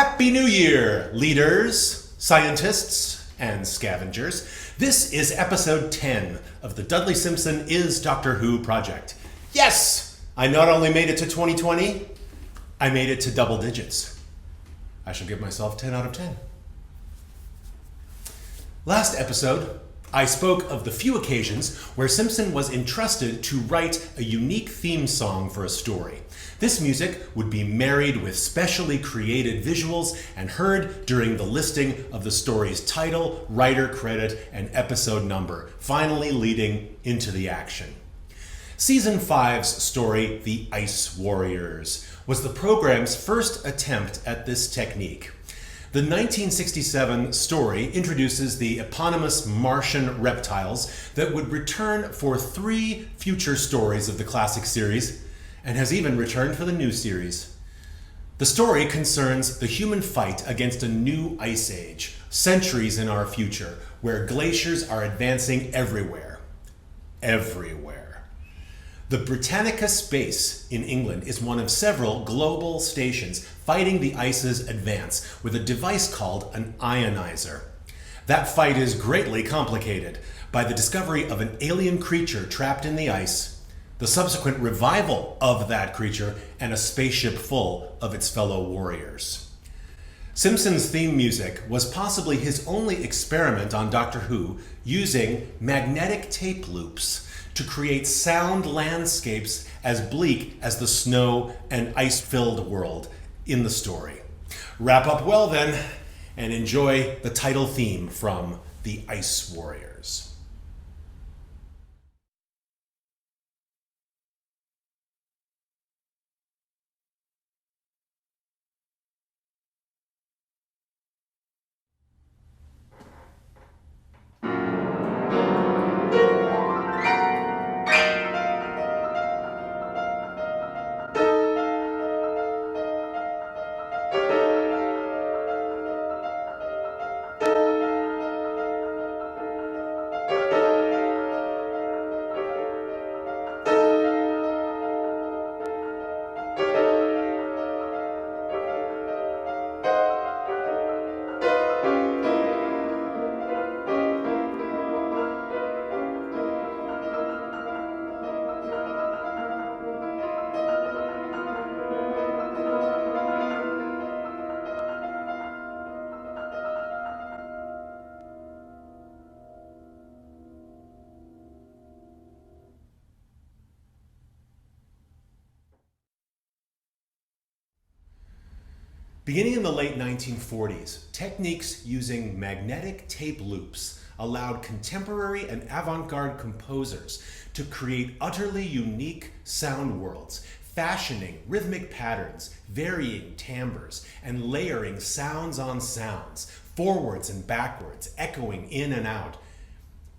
Happy New Year, leaders, scientists, and scavengers. This is episode 10 of the Dudley Simpson Is Doctor Who project. Yes, I not only made it to 2020, I made it to double digits. I shall give myself 10 out of 10. Last episode, I spoke of the few occasions where Simpson was entrusted to write a unique theme song for a story. This music would be married with specially created visuals and heard during the listing of the story's title, writer credit, and episode number, finally leading into the action. Season 5's story, The Ice Warriors, was the program's first attempt at this technique. The 1967 story introduces the eponymous Martian reptiles that would return for 3 future stories of the classic series, and has even returned for the new series. The story concerns the human fight against a new ice age, centuries in our future, where glaciers are advancing everywhere. Everywhere. The Britannica Space in England is one of several global stations fighting the ice's advance with a device called an ionizer. That fight is greatly complicated by the discovery of an alien creature trapped in the ice, the subsequent revival of that creature, and a spaceship full of its fellow warriors. Simpson's theme music was possibly his only experiment on Doctor Who using magnetic tape loops to create sound landscapes as bleak as the snow and ice-filled world in the story. Wrap up well then, and enjoy the title theme from The Ice Warriors. Beginning in the late 1940s, techniques using magnetic tape loops allowed contemporary and avant-garde composers to create utterly unique sound worlds, fashioning rhythmic patterns, varying timbres, and layering sounds on sounds, forwards and backwards, echoing in and out.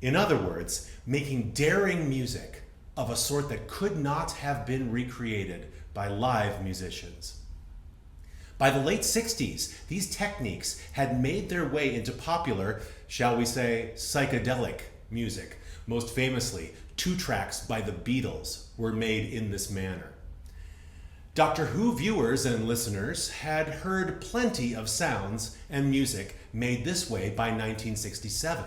In other words, making daring music of a sort that could not have been recreated by live musicians. By the late 60s, these techniques had made their way into popular, shall we say, psychedelic music. Most famously, 2 tracks by the Beatles were made in this manner. Doctor Who viewers and listeners had heard plenty of sounds and music made this way by 1967.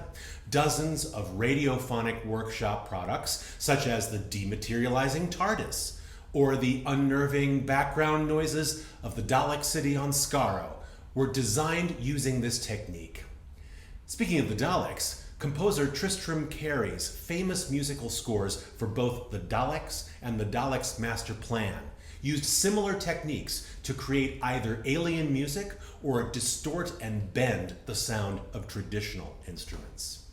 Dozens of radiophonic workshop products, such as the dematerializing TARDIS, or the unnerving background noises of the Dalek city on Skaro, were designed using this technique. Speaking of the Daleks, composer Tristram Carey's famous musical scores for both the Daleks and the Daleks' Master Plan used similar techniques to create either alien music or distort and bend the sound of traditional instruments.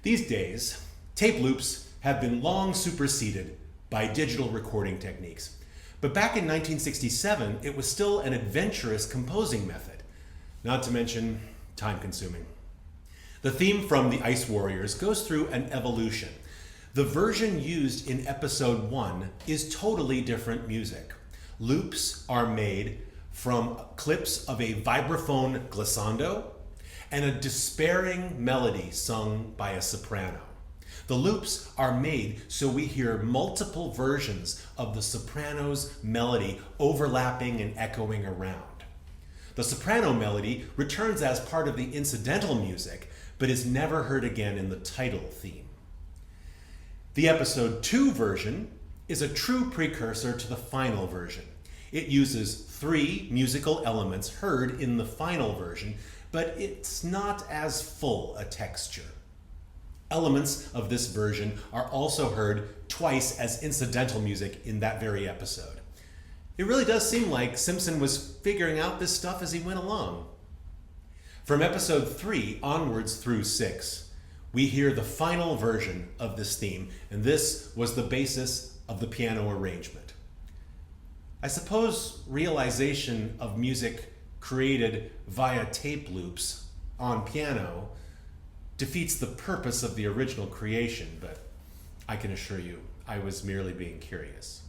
These days, tape loops have been long superseded by digital recording techniques. But back in 1967, it was still an adventurous composing method, not to mention time-consuming. The theme from The Ice Warriors goes through an evolution. The version used in episode 1 is totally different music. Loops are made from clips of a vibraphone glissando and a despairing melody sung by a soprano. The loops are made so we hear multiple versions of the soprano's melody overlapping and echoing around. The soprano melody returns as part of the incidental music, but is never heard again in the title theme. The episode 2 version is a true precursor to the final version. It uses 3 musical elements heard in the final version, but it's not as full a texture. Elements of this version are also heard twice as incidental music in that very episode. It really does seem like Simpson was figuring out this stuff as he went along. From episode 3 onwards through 6, we hear the final version of this theme, and this was the basis of the piano arrangement. I suppose realization of music created via tape loops on piano defeats the purpose of the original creation, but I can assure you I was merely being curious.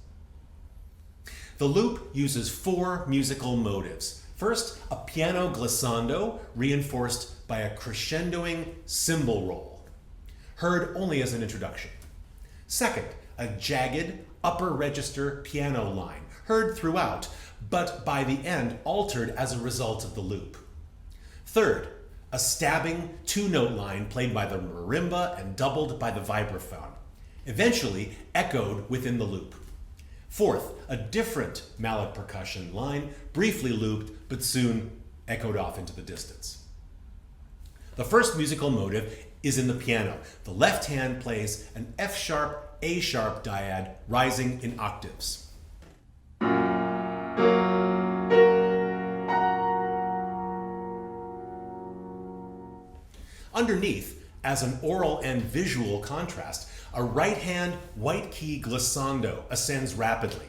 The loop uses 4 musical motives. First, a piano glissando reinforced by a crescendoing cymbal roll, heard only as an introduction. Second, a jagged upper register piano line, heard throughout, but by the end altered as a result of the loop. Third, a stabbing 2-note line played by the marimba and doubled by the vibraphone, eventually echoed within the loop. Fourth, a different mallet percussion line, briefly looped, but soon echoed off into the distance. The first musical motive is in the piano. The left hand plays an F-sharp, A-sharp dyad rising in octaves. Underneath, as an aural and visual contrast, a right-hand white key glissando ascends rapidly.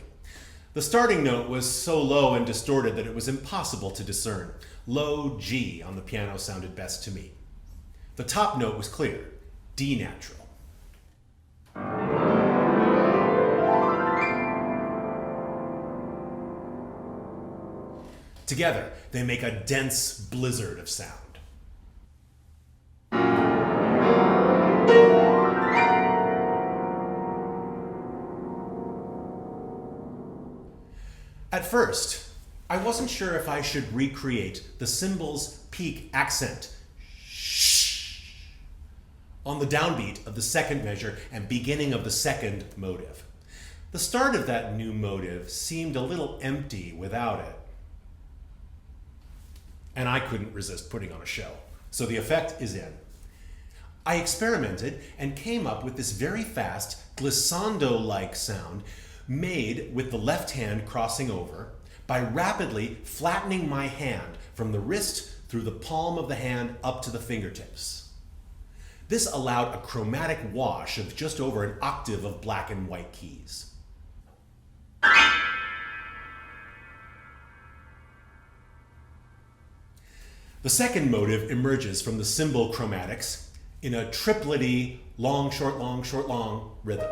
The starting note was so low and distorted that it was impossible to discern. Low G on the piano sounded best to me. The top note was clear, D natural. Together, they make a dense blizzard of sound. At first, I wasn't sure if I should recreate the cymbal's peak accent shh on the downbeat of the second measure and beginning of the second motive. The start of that new motive seemed a little empty without it, and I couldn't resist putting on a show, so the effect is in. I experimented and came up with this very fast glissando-like sound made with the left hand crossing over by rapidly flattening my hand from the wrist through the palm of the hand up to the fingertips. This allowed a chromatic wash of just over an octave of black and white keys. The second motive emerges from the cymbal chromatics in a triplety long, short, long rhythm.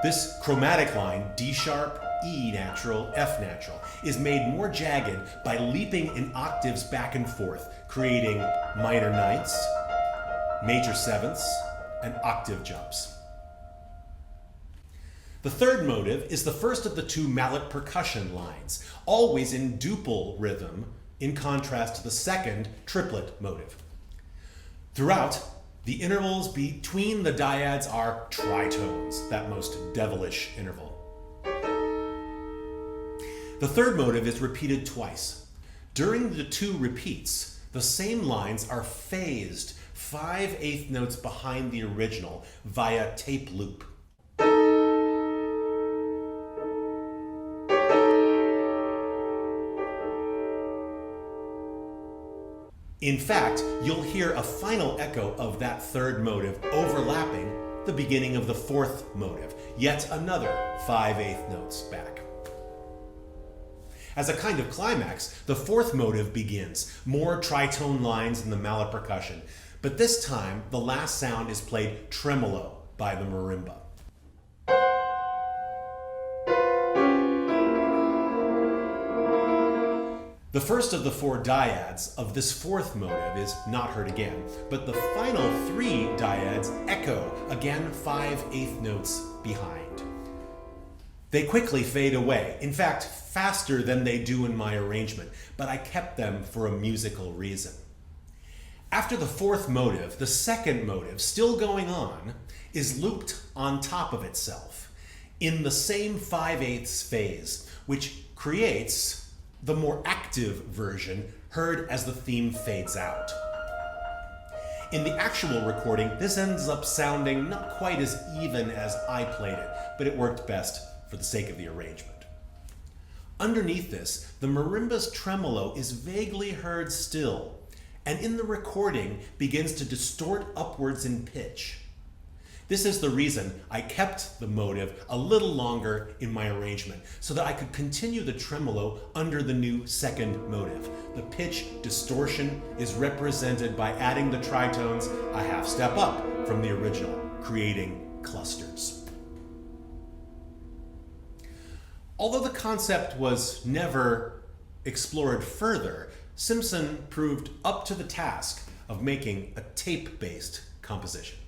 This chromatic line, D sharp, E natural, F natural, is made more jagged by leaping in octaves back and forth, creating minor ninths, major sevenths, and octave jumps. The third motive is the first of the 2 mallet percussion lines, always in duple rhythm, in contrast to the second triplet motive. Throughout, the intervals between the dyads are tritones, that most devilish interval. The third motive is repeated twice. During the 2 repeats, the same lines are phased 5/8 notes behind the original via tape loop. In fact, you'll hear a final echo of that third motive overlapping the beginning of the fourth motive, yet another 5/8 notes back. As a kind of climax, the fourth motive begins, more tritone lines in the mallet percussion, but this time the last sound is played tremolo by the marimba. The first of the 4 dyads of this fourth motive is not heard again, but the final 3 dyads echo again 5/8 notes behind. They quickly fade away, in fact, faster than they do in my arrangement, but I kept them for a musical reason. After the fourth motive, the second motive, still going on, is looped on top of itself in the same 5/8 phase, which creates the more active version heard as the theme fades out. In the actual recording, this ends up sounding not quite as even as I played it, but it worked best for the sake of the arrangement. Underneath this, the marimba's tremolo is vaguely heard still, and in the recording begins to distort upwards in pitch. This is the reason I kept the motive a little longer in my arrangement, so that I could continue the tremolo under the new second motive. The pitch distortion is represented by adding the tritones a half step up from the original, creating clusters. Although the concept was never explored further, Simpson proved up to the task of making a tape-based composition.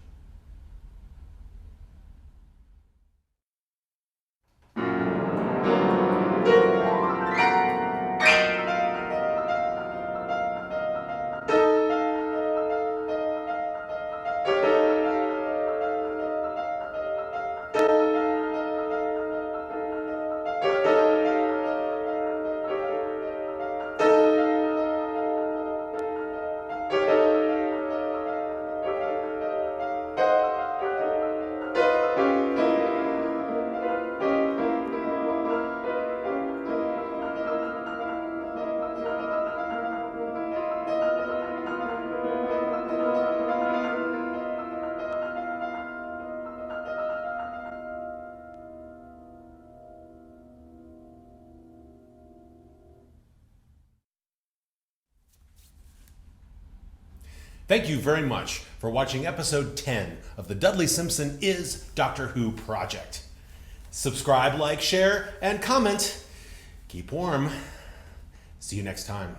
Thank you very much for watching episode 10 of the Dudley Simpson is Doctor Who project. Subscribe, like, share, and comment. Keep warm. See you next time.